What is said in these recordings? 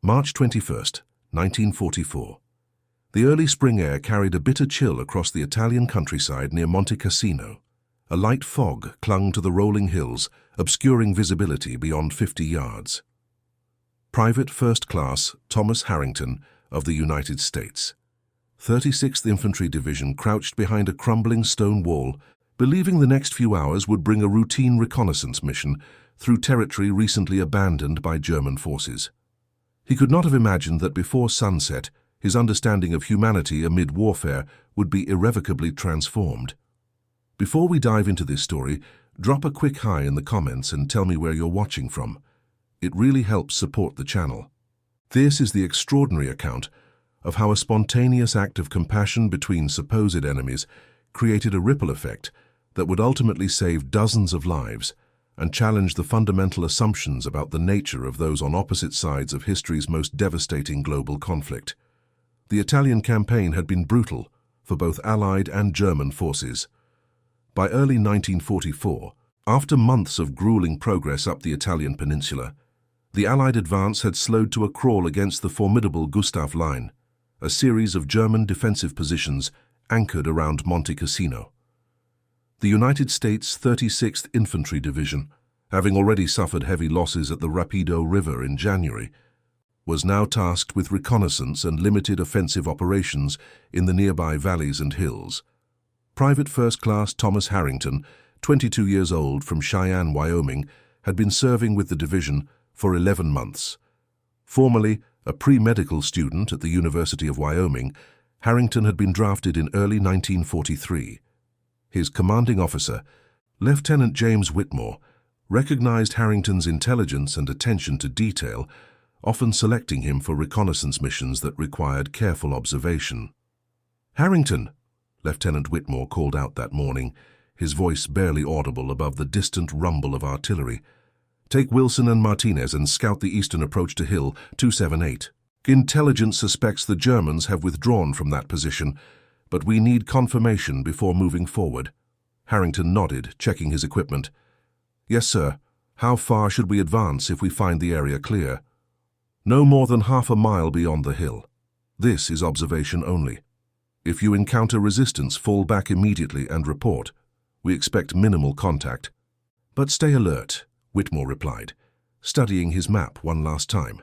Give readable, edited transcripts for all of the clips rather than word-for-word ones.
March 21st, 1944. The early spring air carried a bitter chill across the Italian countryside near Monte Cassino. A light fog clung to the rolling hills, obscuring visibility beyond 50 yards. Private First Class Thomas Harrington of the United States. 36th Infantry Division crouched behind a crumbling stone wall, believing the next few hours would bring a routine reconnaissance mission through territory recently abandoned by German forces. He could not have imagined that before sunset, his understanding of humanity amid warfare would be irrevocably transformed. Before we dive into this story, drop a quick hi in the comments and tell me where you're watching from. It really helps support the channel. This is the extraordinary account of how a spontaneous act of compassion between supposed enemies created a ripple effect that would ultimately save dozens of lives and challenge the fundamental assumptions about the nature of those on opposite sides of history's most devastating global conflict. The Italian campaign had been brutal for both Allied and German forces. By early 1944, after months of grueling progress up the Italian peninsula, the Allied advance had slowed to a crawl against the formidable Gustav Line, a series of German defensive positions anchored around Monte Cassino. The United States 36th Infantry Division, having already suffered heavy losses at the Rapido River in January, was now tasked with reconnaissance and limited offensive operations in the nearby valleys and hills. Private First Class Thomas Harrington, 22 years old, from Cheyenne, Wyoming, had been serving with the division for 11 months. Formerly a pre-medical student at the University of Wyoming, Harrington had been drafted in early 1943. His commanding officer, Lieutenant James Whitmore, recognized Harrington's intelligence and attention to detail, often selecting him for reconnaissance missions that required careful observation. "Harrington," Lieutenant Whitmore called out that morning, his voice barely audible above the distant rumble of artillery. "Take Wilson and Martinez and scout the eastern approach to Hill 278. Intelligence suspects the Germans have withdrawn from that position, but we need confirmation before moving forward." Harrington nodded, checking his equipment. "Yes, sir. How far should we advance if we find the area clear?" "No more than half a mile beyond the hill. This is observation only. If you encounter resistance, fall back immediately and report. We expect minimal contact." "But stay alert," Whitmore replied, studying his map one last time.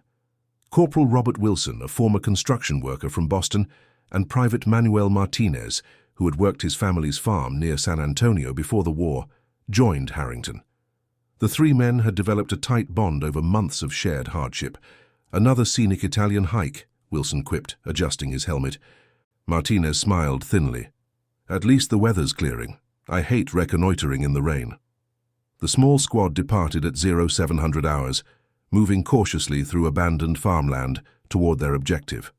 Corporal Robert Wilson, a former construction worker from Boston, and Private Manuel Martinez, who had worked his family's farm near San Antonio before the war, joined Harrington. The three men had developed a tight bond over months of shared hardship. "Another scenic Italian hike," Wilson quipped, adjusting his helmet. Martinez smiled thinly. "At least the weather's clearing. I hate reconnoitering in the rain." The small squad departed at 0700 hours, moving cautiously through abandoned farmland toward their objective.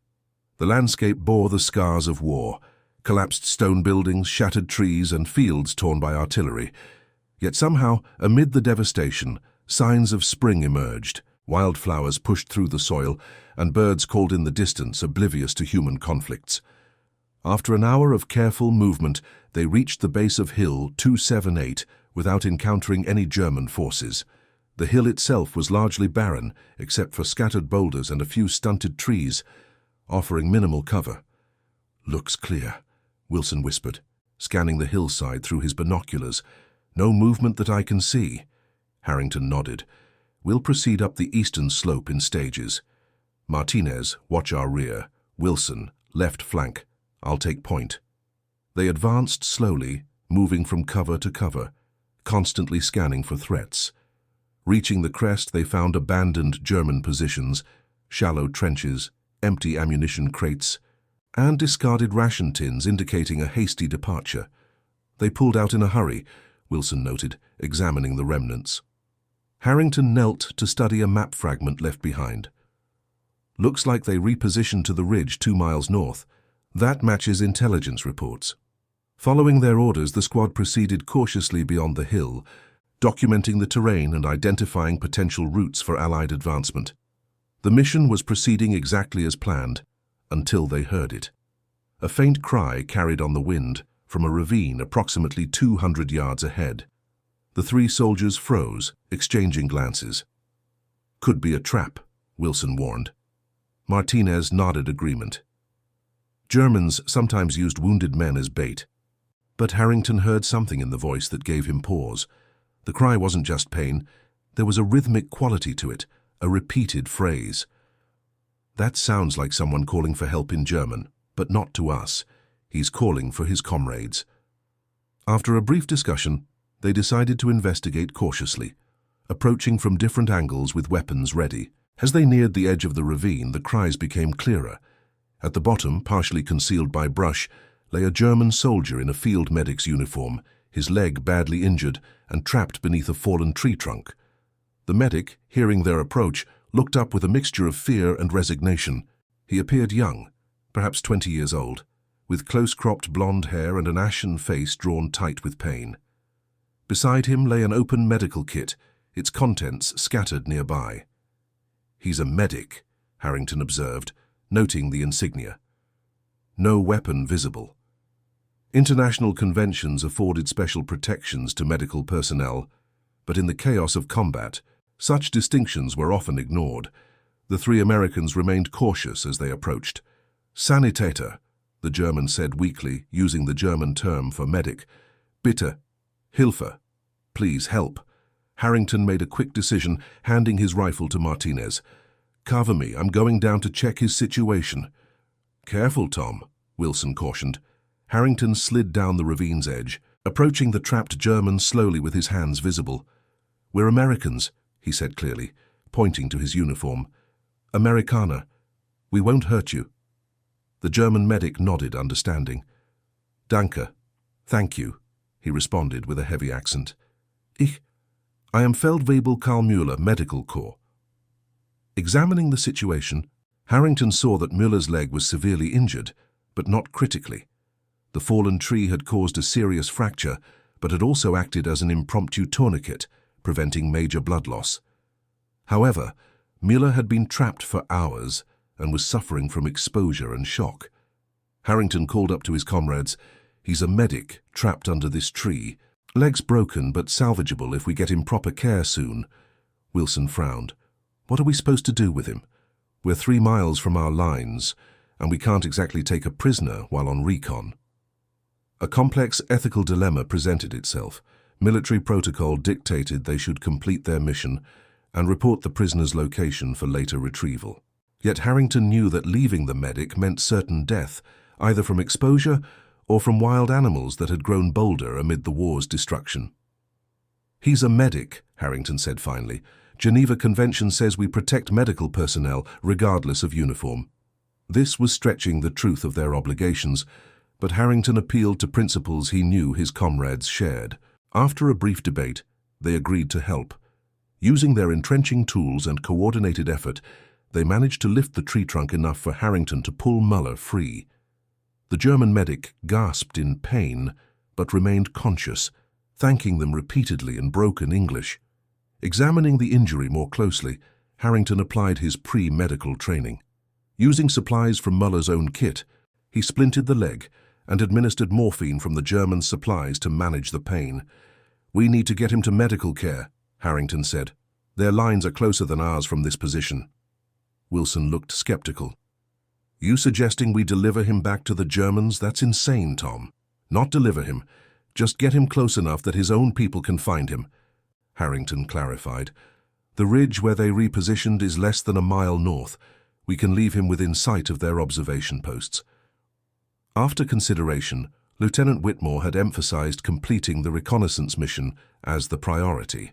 The landscape bore the scars of war: collapsed stone buildings, shattered trees, and fields torn by artillery. Yet somehow, amid the devastation, signs of spring emerged. Wildflowers pushed through the soil, and birds called in the distance, oblivious to human conflicts. After an hour of careful movement, they reached the base of Hill 278 without encountering any German forces. The hill itself was largely barren, except for scattered boulders and a few stunted trees, offering minimal cover. "Looks clear," Wilson whispered, scanning the hillside through his binoculars. "No movement that I can see." Harrington nodded. "We'll proceed up the eastern slope in stages. Martinez, watch our rear. Wilson, left flank. I'll take point." They advanced slowly, moving from cover to cover, constantly scanning for threats. Reaching the crest, they found abandoned German positions, shallow trenches, empty ammunition crates, and discarded ration tins indicating a hasty departure. "They pulled out in a hurry," Wilson noted, examining the remnants. Harrington knelt to study a map fragment left behind. "Looks like they repositioned to the ridge 2 miles north. That matches intelligence reports." Following their orders, the squad proceeded cautiously beyond the hill, documenting the terrain and identifying potential routes for Allied advancement. The mission was proceeding exactly as planned, until they heard it. A faint cry carried on the wind from a ravine approximately 200 yards ahead. The three soldiers froze, exchanging glances. "Could be a trap," Wilson warned. Martinez nodded agreement. Germans sometimes used wounded men as bait. But Harrington heard something in the voice that gave him pause. The cry wasn't just pain. There was a rhythmic quality to it, a repeated phrase. That sounds like someone calling for help in German, but not to us. He's calling for his comrades. After a brief discussion, they decided to investigate cautiously, approaching from different angles with weapons ready. As they neared the edge of the ravine, the cries became clearer. At the bottom, partially concealed by brush, lay a German soldier in a field medic's uniform, his leg badly injured and trapped beneath a fallen tree trunk. The medic, hearing their approach, looked up with a mixture of fear and resignation. He appeared young, perhaps 20 years old, with close-cropped blonde hair and an ashen face drawn tight with pain. Beside him lay an open medical kit, its contents scattered nearby. "He's a medic," Harrington observed, noting the insignia. No weapon visible. International conventions afforded special protections to medical personnel, but in the chaos of combat, such distinctions were often ignored. The three Americans remained cautious as they approached. "Sanitäter," the German said weakly, using the German term for medic. "Bitte, Hilfe, please help." Harrington made a quick decision, handing his rifle to Martinez. "Cover me, I'm going down to check his situation." "Careful, Tom," Wilson cautioned. Harrington slid down the ravine's edge, approaching the trapped German slowly with his hands visible. "We're Americans," he said clearly, pointing to his uniform. "Amerikaner. We won't hurt you." The German medic nodded, understanding. "Danke. Thank you," he responded with a heavy accent. I am Feldwebel Karl Müller, Medical Corps." Examining the situation, Harrington saw that Müller's leg was severely injured, but not critically. The fallen tree had caused a serious fracture, but had also acted as an impromptu tourniquet, preventing major blood loss. However, Müller had been trapped for hours and was suffering from exposure and shock. Harrington called up to his comrades. "He's a medic trapped under this tree. Legs broken but salvageable if we get him proper care soon." Wilson frowned. "What are we supposed to do with him? We're 3 miles from our lines, and we can't exactly take a prisoner while on recon." A complex ethical dilemma presented itself. Military protocol dictated they should complete their mission and report the prisoner's location for later retrieval. Yet Harrington knew that leaving the medic meant certain death, either from exposure or from wild animals that had grown bolder amid the war's destruction. "He's a medic," Harrington said finally. "Geneva Convention says we protect medical personnel regardless of uniform." This was stretching the truth of their obligations, but Harrington appealed to principles he knew his comrades shared. After a brief debate, they agreed to help. Using their entrenching tools and coordinated effort, they managed to lift the tree trunk enough for Harrington to pull Müller free. The German medic gasped in pain, but remained conscious, thanking them repeatedly in broken English. Examining the injury more closely, Harrington applied his pre-medical training. Using supplies from Müller's own kit, he splinted the leg and administered morphine from the German supplies to manage the pain. "We need to get him to medical care," Harrington said. "Their lines are closer than ours from this position." Wilson looked skeptical. "You suggesting we deliver him back to the Germans? That's insane, Tom." "Not deliver him. Just get him close enough that his own people can find him," Harrington clarified. "The ridge where they repositioned is less than a mile north. We can leave him within sight of their observation posts." After consideration, Lieutenant Whitmore had emphasized completing the reconnaissance mission as the priority,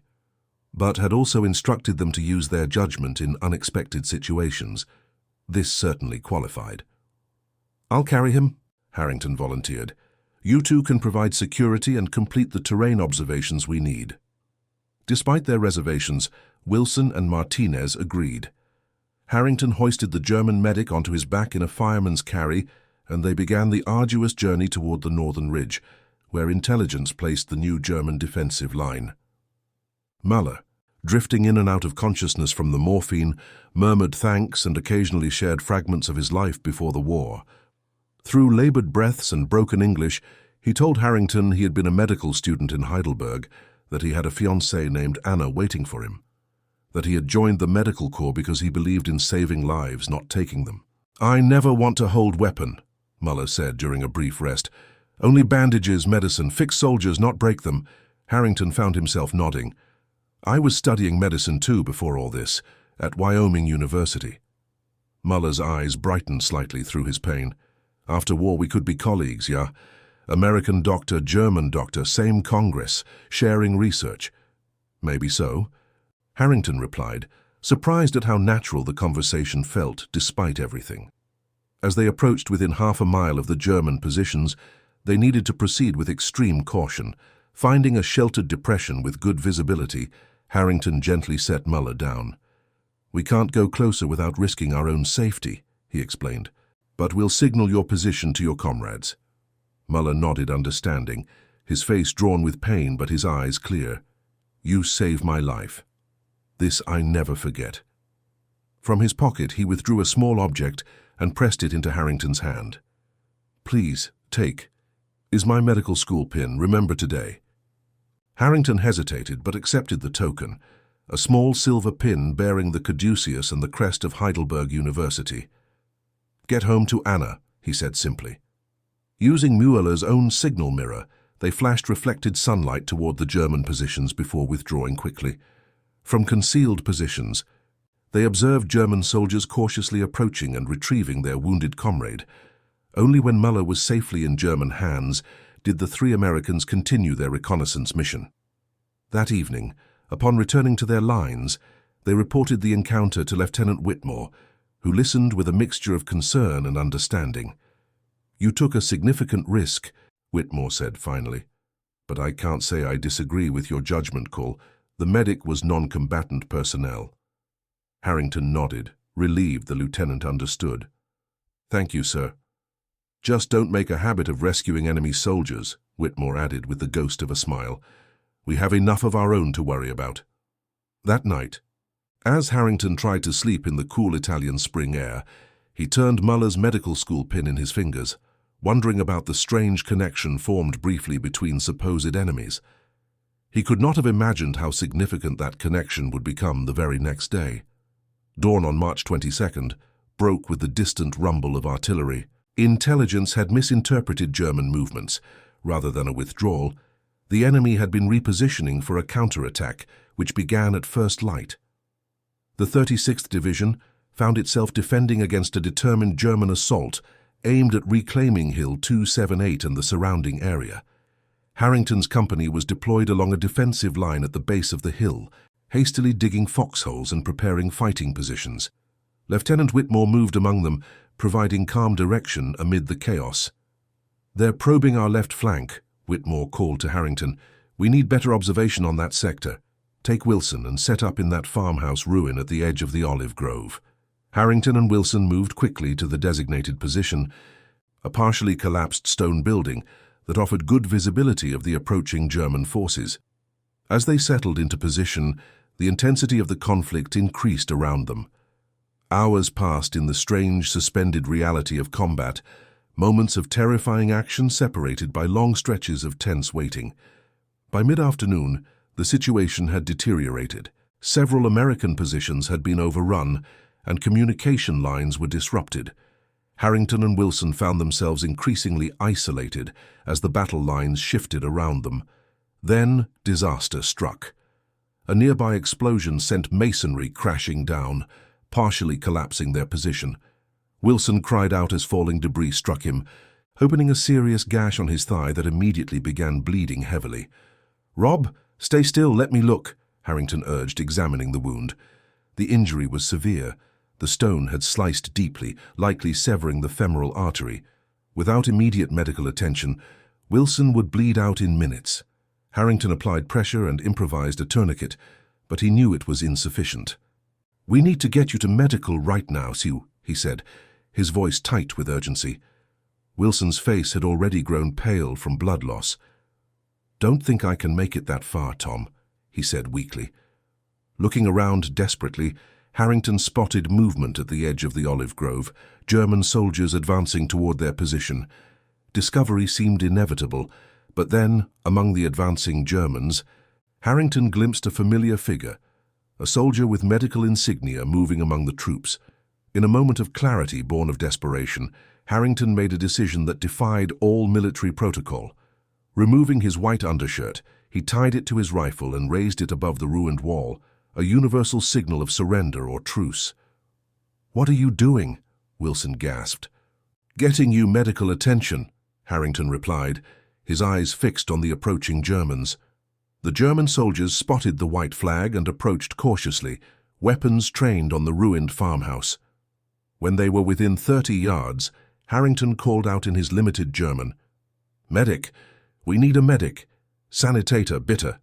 but had also instructed them to use their judgment in unexpected situations. This certainly qualified. "I'll carry him," Harrington volunteered. "You two can provide security and complete the terrain observations we need." Despite their reservations, Wilson and Martinez agreed. Harrington hoisted the German medic onto his back in a fireman's carry, and they began the arduous journey toward the northern ridge, where intelligence placed the new German defensive line. Müller, drifting in and out of consciousness from the morphine, murmured thanks and occasionally shared fragments of his life before the war. Through labored breaths and broken English, he told Harrington he had been a medical student in Heidelberg, that he had a fiancée named Anna waiting for him. that he had joined the medical corps because he believed in saving lives, not taking them. "I never want to hold weapon," Muller said during a brief rest. "Only bandages, medicine, fix soldiers, not break them." Harrington found himself nodding. "I was studying medicine too before all this, at Wyoming University." Muller's eyes brightened slightly through his pain. "After war we could be colleagues, yeah? American doctor, German doctor, same Congress, sharing research." "Maybe so," Harrington replied, surprised at how natural the conversation felt despite everything. As they approached within half a mile of the German positions, they needed to proceed with extreme caution. Finding a sheltered depression with good visibility, Harrington gently set Muller down. "We can't go closer without risking our own safety," he explained, "but we'll signal your position to your comrades." Muller nodded understanding, his face drawn with pain but his eyes clear. "You saved my life. This I never forget." From his pocket he withdrew a small object and pressed it into Harrington's hand. "Please, take. Is my medical school pin, remember today." Harrington hesitated but accepted the token, a small silver pin bearing the caduceus and the crest of Heidelberg University. "Get home to Anna," he said simply. Using Mueller's own signal mirror, they flashed reflected sunlight toward the German positions before withdrawing quickly. From concealed positions, they observed German soldiers cautiously approaching and retrieving their wounded comrade. Only when Muller was safely in German hands did the three Americans continue their reconnaissance mission. That evening, upon returning to their lines, they reported the encounter to Lieutenant Whitmore, who listened with a mixture of concern and understanding. "You took a significant risk," Whitmore said finally, "but I can't say I disagree with your judgment call. The medic was non-combatant personnel." Harrington nodded, relieved the lieutenant understood. "Thank you, sir." "Just don't make a habit of rescuing enemy soldiers," Whitmore added with the ghost of a smile. "We have enough of our own to worry about." That night, as Harrington tried to sleep in the cool Italian spring air, he turned Muller's medical school pin in his fingers, wondering about the strange connection formed briefly between supposed enemies. He could not have imagined how significant that connection would become the very next day. Dawn on March 22nd broke with the distant rumble of artillery. Intelligence had misinterpreted German movements. Rather than a withdrawal, the enemy had been repositioning for a counterattack, which began at first light. The 36th Division found itself defending against a determined German assault aimed at reclaiming Hill 278 and the surrounding area. Harrington's company was deployed along a defensive line at the base of the hill, hastily digging foxholes and preparing fighting positions. Lieutenant Whitmore moved among them, providing calm direction amid the chaos. "They're probing our left flank," Whitmore called to Harrington. "We need better observation on that sector. Take Wilson and set up in that farmhouse ruin at the edge of the olive grove." Harrington and Wilson moved quickly to the designated position, a partially collapsed stone building that offered good visibility of the approaching German forces. As they settled into position, the intensity of the conflict increased around them. Hours passed in the strange, suspended reality of combat, moments of terrifying action separated by long stretches of tense waiting. By mid-afternoon, the situation had deteriorated. Several American positions had been overrun, and communication lines were disrupted. Harrington and Wilson found themselves increasingly isolated as the battle lines shifted around them. Then disaster struck. A nearby explosion sent masonry crashing down, partially collapsing their position. Wilson cried out as falling debris struck him, opening a serious gash on his thigh that immediately began bleeding heavily. "Rob, stay still, let me look," Harrington urged, examining the wound. The injury was severe. The stone had sliced deeply, likely severing the femoral artery. Without immediate medical attention, Wilson would bleed out in minutes. Harrington applied pressure and improvised a tourniquet, but he knew it was insufficient. "We need to get you to medical right now, Sue," he said, his voice tight with urgency. Wilson's face had already grown pale from blood loss. "Don't think I can make it that far, Tom," he said weakly. Looking around desperately, Harrington spotted movement at the edge of the olive grove, German soldiers advancing toward their position. Discovery seemed inevitable, but then, among the advancing Germans, Harrington glimpsed a familiar figure, a soldier with medical insignia moving among the troops. In a moment of clarity born of desperation, Harrington made a decision that defied all military protocol. Removing his white undershirt, he tied it to his rifle and raised it above the ruined wall, a universal signal of surrender or truce. "What are you doing?" Wilson gasped. "Getting you medical attention," Harrington replied, his eyes fixed on the approaching Germans. The German soldiers spotted the white flag and approached cautiously, weapons trained on the ruined farmhouse. When they were within 30 yards, Harrington called out in his limited German, "Medic! We need a medic! Sanitator, bitte!"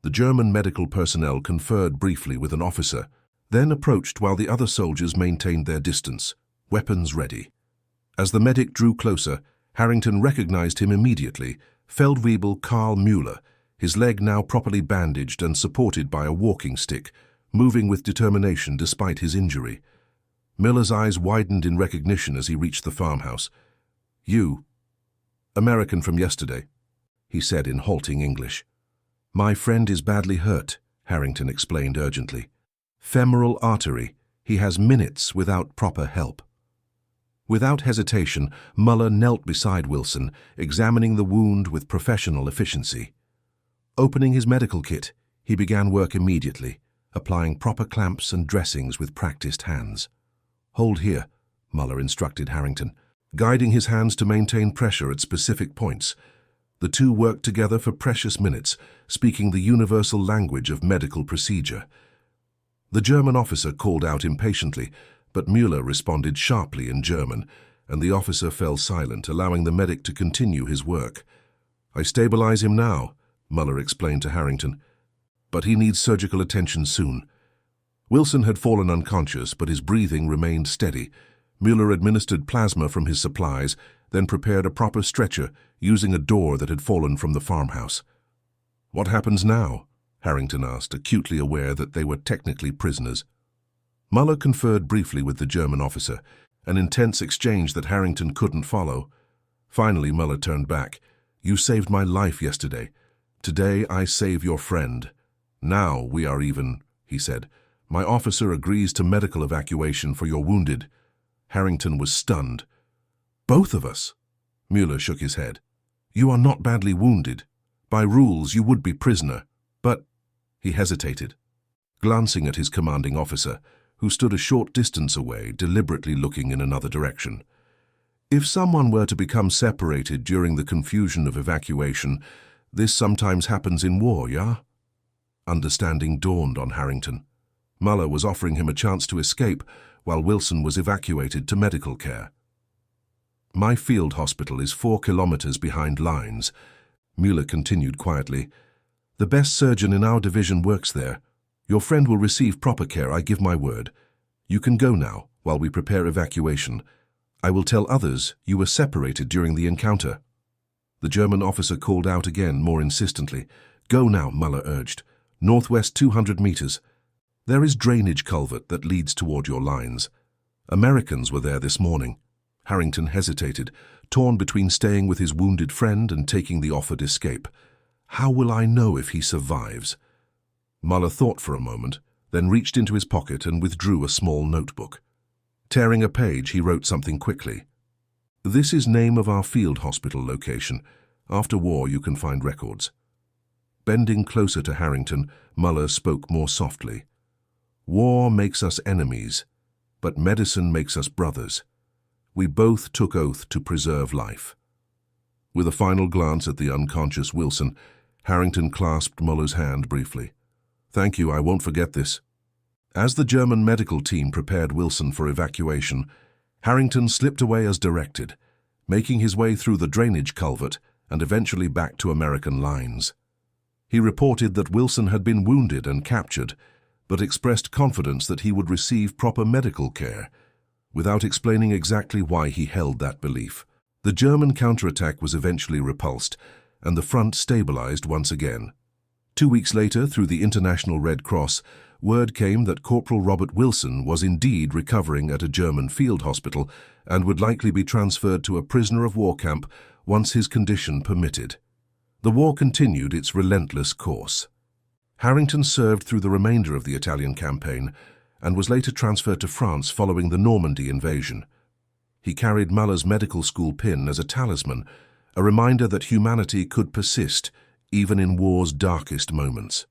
The German medical personnel conferred briefly with an officer, then approached while the other soldiers maintained their distance, weapons ready. As the medic drew closer, Harrington recognized him immediately, Feldwebel Karl Müller, his leg now properly bandaged and supported by a walking stick, moving with determination despite his injury. Müller's eyes widened in recognition as he reached the farmhouse. "You, American from yesterday," he said in halting English. "My friend is badly hurt," Harrington explained urgently. "Femoral artery. He has minutes without proper help." Without hesitation, Müller knelt beside Wilson, examining the wound with professional efficiency. Opening his medical kit, he began work immediately, applying proper clamps and dressings with practiced hands. "Hold here," Müller instructed Harrington, guiding his hands to maintain pressure at specific points. The two worked together for precious minutes, speaking the universal language of medical procedure. The German officer called out impatiently, but Müller responded sharply in German, and the officer fell silent, allowing the medic to continue his work. "I stabilize him now," Müller explained to Harrington, "but he needs surgical attention soon." Wilson had fallen unconscious, but his breathing remained steady. Müller administered plasma from his supplies, then prepared a proper stretcher, using a door that had fallen from the farmhouse. "What happens now?" Harrington asked, acutely aware that they were technically prisoners. Müller conferred briefly with the German officer, an intense exchange that Harrington couldn't follow. Finally, Müller turned back. "You saved my life yesterday. Today I save your friend. Now we are even," he said. "My officer agrees to medical evacuation for your wounded." Harrington was stunned. "Both of us?" Müller shook his head. "You are not badly wounded. By rules, you would be prisoner. But—" he hesitated, glancing at his commanding officer, who stood a short distance away, deliberately looking in another direction. "If someone were to become separated during the confusion of evacuation, this sometimes happens in war, yeah?" Understanding dawned on Harrington. Müller was offering him a chance to escape, while Wilson was evacuated to medical care. "My field hospital is 4 kilometers behind lines," Müller continued quietly. "The best surgeon in our division works there. Your friend will receive proper care, I give my word. You can go now, while we prepare evacuation. I will tell others you were separated during the encounter." The German officer called out again, more insistently. "Go now," Müller urged. "Northwest 200 meters. There is drainage culvert that leads toward your lines. Americans were there this morning." Harrington hesitated, torn between staying with his wounded friend and taking the offered escape. "How will I know if he survives?" Müller thought for a moment, then reached into his pocket and withdrew a small notebook. Tearing a page, he wrote something quickly. "This is name of our field hospital location. After war, you can find records." Bending closer to Harrington, Müller spoke more softly. "War makes us enemies, but medicine makes us brothers. We both took oath to preserve life." With a final glance at the unconscious Wilson, Harrington clasped Müller's hand briefly. "Thank you, I won't forget this." As the German medical team prepared Wilson for evacuation, Harrington slipped away as directed, making his way through the drainage culvert and eventually back to American lines. He reported that Wilson had been wounded and captured, but expressed confidence that he would receive proper medical care, without explaining exactly why he held that belief. The German counterattack was eventually repulsed, and the front stabilized once again. 2 weeks later, through the International Red Cross, word came that Corporal Robert Wilson was indeed recovering at a German field hospital and would likely be transferred to a prisoner of war camp once his condition permitted. The war continued its relentless course. Harrington served through the remainder of the Italian campaign and was later transferred to France following the Normandy invasion. He carried Muller's medical school pin as a talisman, a reminder that humanity could persist even in war's darkest moments.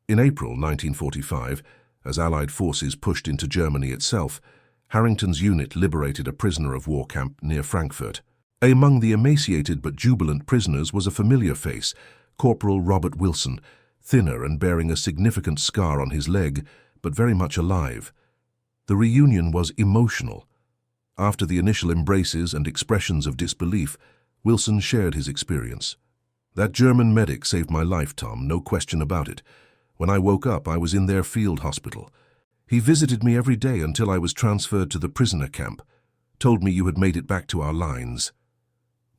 In April 1945, as Allied forces pushed into Germany itself, Harrington's unit liberated a prisoner of war camp near Frankfurt. Among the emaciated but jubilant prisoners was a familiar face, Corporal Robert Wilson, thinner and bearing a significant scar on his leg, but very much alive. The reunion was emotional. After the initial embraces and expressions of disbelief, Wilson shared his experience. "That German medic saved my life, Tom, no question about it. When I woke up, I was in their field hospital. He visited me every day until I was transferred to the prisoner camp. Told me you had made it back to our lines."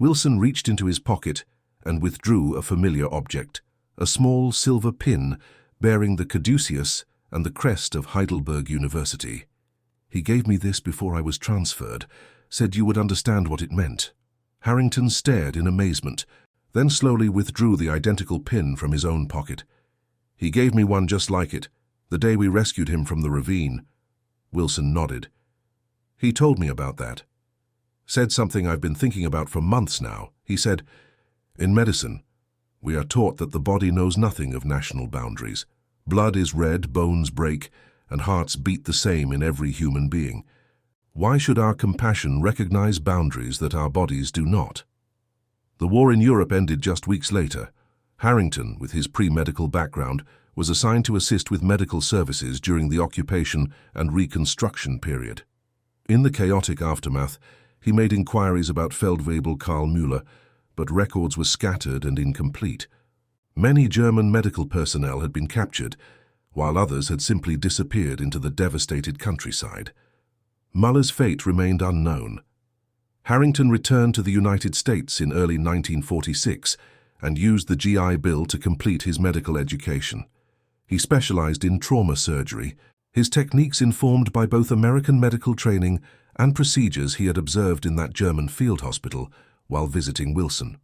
Wilson reached into his pocket and withdrew a familiar object, a small silver pin bearing the caduceus and the crest of Heidelberg University. "He gave me this before I was transferred, said you would understand what it meant." Harrington stared in amazement, then slowly withdrew the identical pin from his own pocket. "He gave me one just like it, the day we rescued him from the ravine." Wilson nodded. "He told me about that. Said something I've been thinking about for months now. He said, 'In medicine, we are taught that the body knows nothing of national boundaries. Blood is red, bones break, and hearts beat the same in every human being. Why should our compassion recognize boundaries that our bodies do not?' The war in Europe ended just weeks later. Harrington, with his pre-medical background, was assigned to assist with medical services during the occupation and reconstruction period. In the chaotic aftermath, he made inquiries about Feldwebel Karl Müller, but records were scattered and incomplete. Many German medical personnel had been captured, while others had simply disappeared into the devastated countryside. Muller's fate remained unknown. Harrington returned to the United States in early 1946 and used the GI Bill to complete his medical education. He specialized in trauma surgery, his techniques informed by both American medical training and procedures he had observed in that German field hospital while visiting Wilson.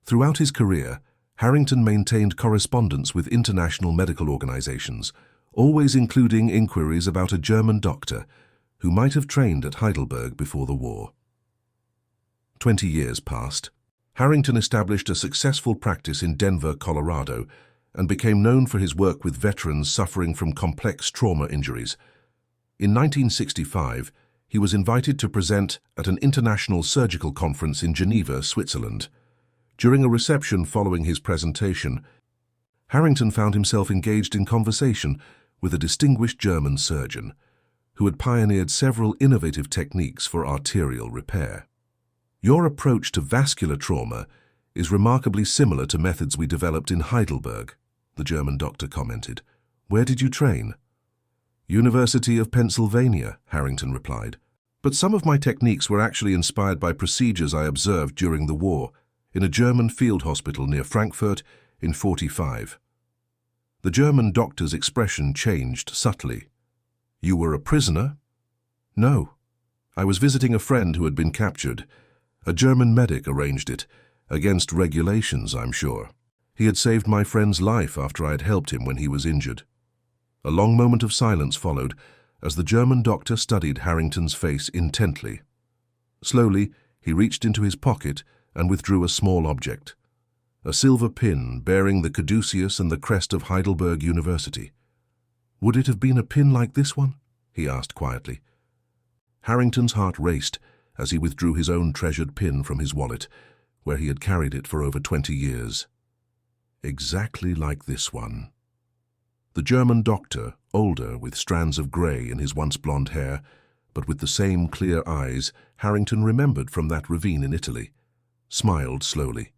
Throughout his career, Harrington maintained correspondence with international medical organizations, always including inquiries about a German doctor who might have trained at Heidelberg before the war. 20 years passed. Harrington established a successful practice in Denver, Colorado, and became known for his work with veterans suffering from complex trauma injuries. In 1965, he was invited to present at an international surgical conference in Geneva, Switzerland. During a reception following his presentation, Harrington found himself engaged in conversation with a distinguished German surgeon who had pioneered several innovative techniques for arterial repair. "Your approach to vascular trauma is remarkably similar to methods we developed in Heidelberg," the German doctor commented. "Where did you train?" "University of Pennsylvania," Harrington replied. "But some of my techniques were actually inspired by procedures I observed during the war in a German field hospital near Frankfurt in '45. The German doctor's expression changed subtly. "You were a prisoner?" "No. I was visiting a friend who had been captured. A German medic arranged it, against regulations, I'm sure. He had saved my friend's life after I had helped him when he was injured." A long moment of silence followed as the German doctor studied Harrington's face intently. Slowly, he reached into his pocket and withdrew a small object, a silver pin bearing the caduceus and the crest of Heidelberg University. "Would it have been a pin like this one?" he asked quietly. Harrington's heart raced as he withdrew his own treasured pin from his wallet, where he had carried it for over 20 years. Exactly like this one. The German doctor, older with strands of grey in his once blonde hair, but with the same clear eyes Harrington remembered from that ravine in Italy, smiled slowly.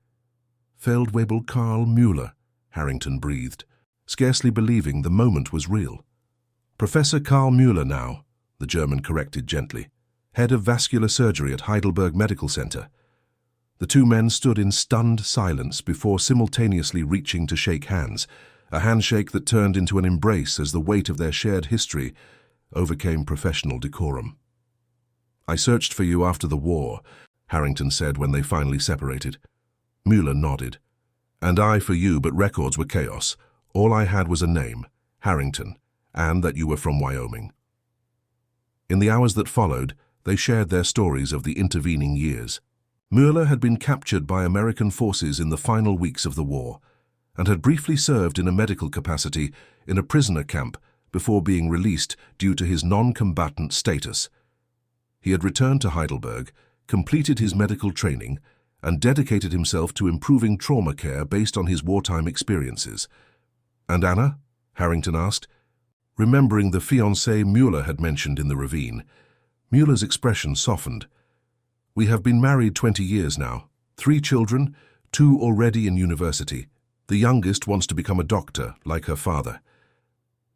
"Feldwebel Karl Müller," Harrington breathed, scarcely believing the moment was real. "Professor Karl Müller now," the German corrected gently, "head of vascular surgery at Heidelberg Medical Center." The two men stood in stunned silence before simultaneously reaching to shake hands, a handshake that turned into an embrace as the weight of their shared history overcame professional decorum. "I searched for you after the war," Harrington said when they finally separated. Müller nodded. "And I for you, but records were chaos. All I had was a name, Harrington, and that you were from Wyoming. In the hours that followed, they shared their stories of the intervening years. Mueller had been captured by American forces in the final weeks of the war and had briefly served in a medical capacity in a prisoner camp before being released due to his non-combatant status. He had returned to Heidelberg, completed his medical training, and dedicated himself to improving trauma care based on his wartime experiences. "And Anna?" Harrington asked, remembering the fiancée Mueller had mentioned in the ravine. Mueller's expression softened. "We have been married 20 years now. 3 children, 2 already in university. The youngest wants to become a doctor, like her father."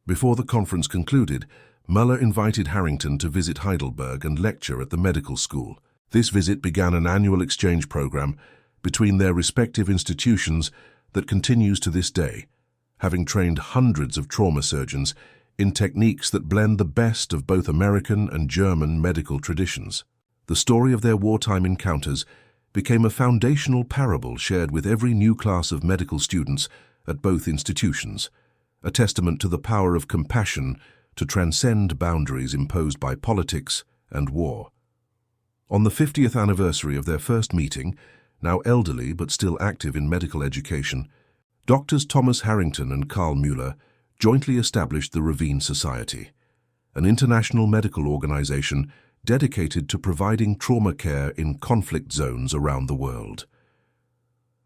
Before the conference concluded, Mueller invited Harrington to visit Heidelberg and lecture at the medical school. This visit began an annual exchange program between their respective institutions that continues to this day, having trained hundreds of trauma surgeons in techniques that blend the best of both American and German medical traditions. The story of their wartime encounters became a foundational parable shared with every new class of medical students at both institutions, a testament to the power of compassion to transcend boundaries imposed by politics and war. On the 50th anniversary of their first meeting, now elderly but still active in medical education, Doctors Thomas Harrington and Carl Mueller jointly established the Ravine Society, an international medical organization dedicated to providing trauma care in conflict zones around the world.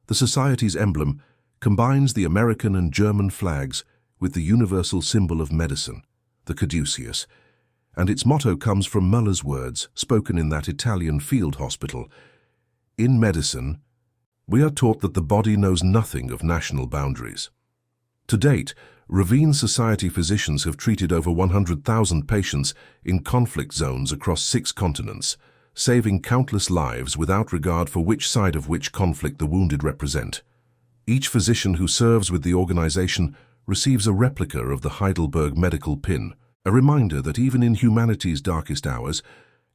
The Society's emblem combines the American and German flags with the universal symbol of medicine, the caduceus, and its motto comes from Mueller's words spoken in that Italian field hospital. "In medicine, we are taught that the body knows nothing of national boundaries." To date, Ravine Society physicians have treated over 100,000 patients in conflict zones across 6 continents, saving countless lives without regard for which side of which conflict the wounded represent. Each physician who serves with the organization receives a replica of the Heidelberg medical pin, a reminder that even in humanity's darkest hours,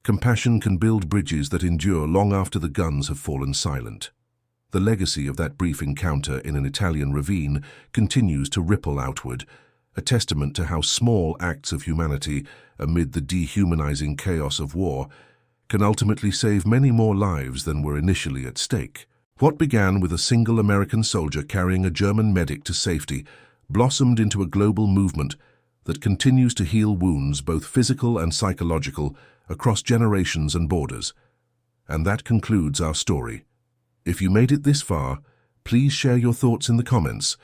compassion can build bridges that endure long after the guns have fallen silent. The legacy of that brief encounter in an Italian ravine continues to ripple outward, a testament to how small acts of humanity, amid the dehumanizing chaos of war, can ultimately save many more lives than were initially at stake. What began with a single American soldier carrying a German medic to safety blossomed into a global movement that continues to heal wounds, both physical and psychological, across generations and borders. And that concludes our story. If you made it this far, please share your thoughts in the comments.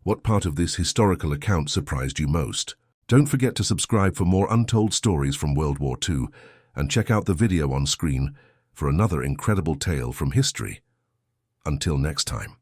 What part of this historical account surprised you most? Don't forget to subscribe for more untold stories from World War II, and check out the video on screen for another incredible tale from history. Until next time.